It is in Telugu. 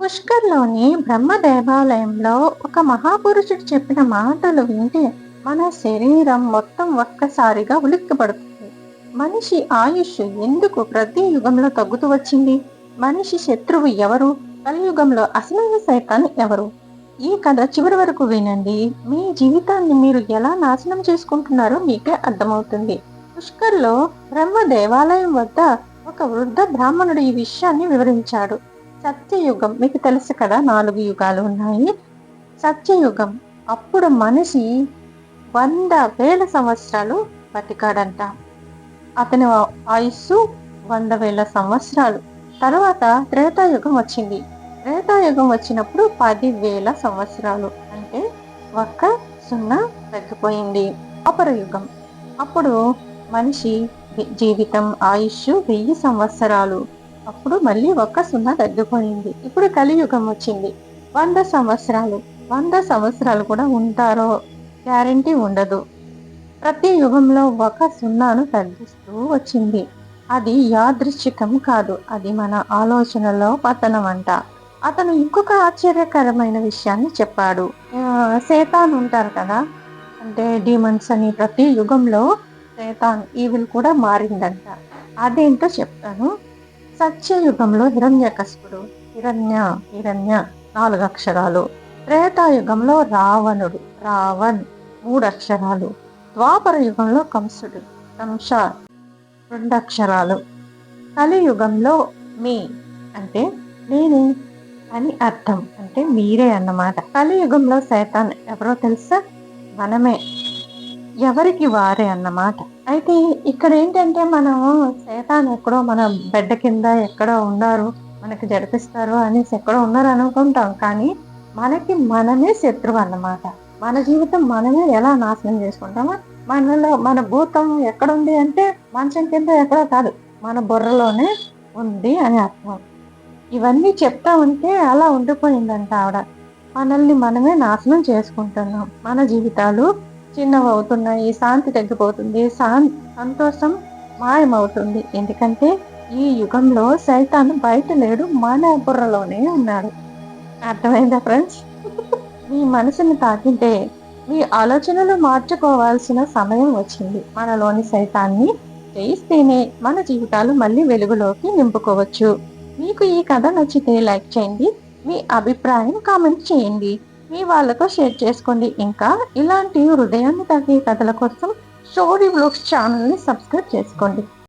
పుష్కర్‌లోని బ్రహ్మ దేవాలయంలో ఒక మహాపురుషుడు చెప్పిన మాటలు వింటే మన శరీరం మొత్తం ఒక్కసారిగా ఉలిక్కిపడుతుంది. మనిషి ఆయుష్ ఎందుకు ప్రతి యుగంలో తగ్గుతూ వచ్చింది? మనిషి శత్రువు ఎవరు? కలియుగంలో అసలైన సైతాన్ ఎవరు? ఈ కథ చివరి వరకు వినండి. మీ జీవితాన్ని మీరు ఎలా నాశనం చేసుకుంటున్నారో మీకే అర్థమవుతుంది. పుష్కర్‌లో బ్రహ్మ దేవాలయం వద్ద ఒక వృద్ధ బ్రాహ్మణుడు ఈ విషయాన్ని వివరించాడు. సత్యయుగం మీకు తెలుసు కదా! 4 యుగాలు ఉన్నాయి. సత్యయుగం అప్పుడు మనిషి 100,000 సంవత్సరాలు బతికాడంట. అతని ఆయుస్సు 100,000 సంవత్సరాలు. తరువాత త్రేతాయుగం వచ్చింది. త్రేతాయుగం వచ్చినప్పుడు 10,000 సంవత్సరాలు. అంటే ఒక్క 0 తగ్గిపోయింది. ద్వాపరయుగం అప్పుడు మనిషి జీవితం ఆయుష్ 1000 సంవత్సరాలు. అప్పుడు మళ్ళీ ఒక్క 0 తగ్గిపోయింది. ఇప్పుడు కలియుగం వచ్చింది. 100 సంవత్సరాలు. 100 సంవత్సరాలు కూడా ఉంటారో గ్యారంటీ ఉండదు. ప్రతి యుగంలో ఒక 0ను తగ్గిస్తూ వచ్చింది. అది యాదృచ్ఛికం కాదు. అది మన ఆలోచనలో పతనం అంట. అతను ఇంకొక ఆశ్చర్యకరమైన విషయాన్ని చెప్పాడు. సేతాన్ ఉంటారు కదా! అంటే డీమన్స్ అని ప్రతి యుగంలో సేతాన్ ఈవిల్ కూడా మారిందంట. అదేంటో చెప్తాను. సత్యయుగంలో హిరణ్యకశిపుడు, హిరణ్య 4 అక్షరాలు. త్రేతాయుగంలో రావణుడు, రావణ్ 3 అక్షరాలు. ద్వాపర యుగంలో కంసుడు, కంస 2 అక్షరాలు. కలియుగంలో మీ అంటే నేనే అని అర్థం, అంటే మీరే అన్నమాట. కలియుగంలో సైతాన్ ఎవరో తెలుసా? మనమే, ఎవరికి వారే అన్నమాట. అయితే ఇక్కడ ఏంటంటే మనము సైతాన్ ఎక్కడో మన బెడ్ కింద ఎక్కడో ఉన్నారు, మనకి జరిపిస్తారు అనేసి ఎక్కడో ఉన్నారు అనుకుంటాం. కానీ మనకి మనమే శత్రువు అన్నమాట. మన జీవితం మనమే ఎలా నాశనం చేసుకుంటామో, మనలో మన భూతం ఎక్కడుంది అంటే మంచం కింద ఎక్కడో కాదు, మన బుర్రలోనే ఉంది అని అర్థం. ఇవన్నీ చెప్తా ఉంటే అలా ఉండిపోయిందంట ఆవిడ. మనల్ని మనమే నాశనం చేసుకుంటున్నాం. మన జీవితాలు చిన్నవవుతున్నాయి, శాంతి తగ్గిపోతుంది, సంతోషం మాయమవుతుంది. ఎందుకంటే ఈ యుగంలో సైతాను బయట లేడు, మన బుర్రలోనే ఉన్నాడు. అర్థమైందా ఫ్రెండ్స్? మీ మనసుని తాకింటే మీ ఆలోచనలు మార్చుకోవాల్సిన సమయం వచ్చింది. మనలోని సైతాన్ని జయిస్తేనే మన జీవితాలు మళ్ళీ వెలుగులోకి నింపుకోవచ్చు. మీకు ఈ కథ నచ్చితే లైక్ చేయండి. మీ అభిప్రాయం కామెంట్ చేయండి. మీ వాళ్ళతో షేర్ చేసుకోండి. ఇంకా ఇలాంటి హృదయాన్ని తాకే కథల కోసం స్టోరీ వ్లాగ్స్ ఛానల్ని సబ్స్క్రైబ్ చేసుకోండి.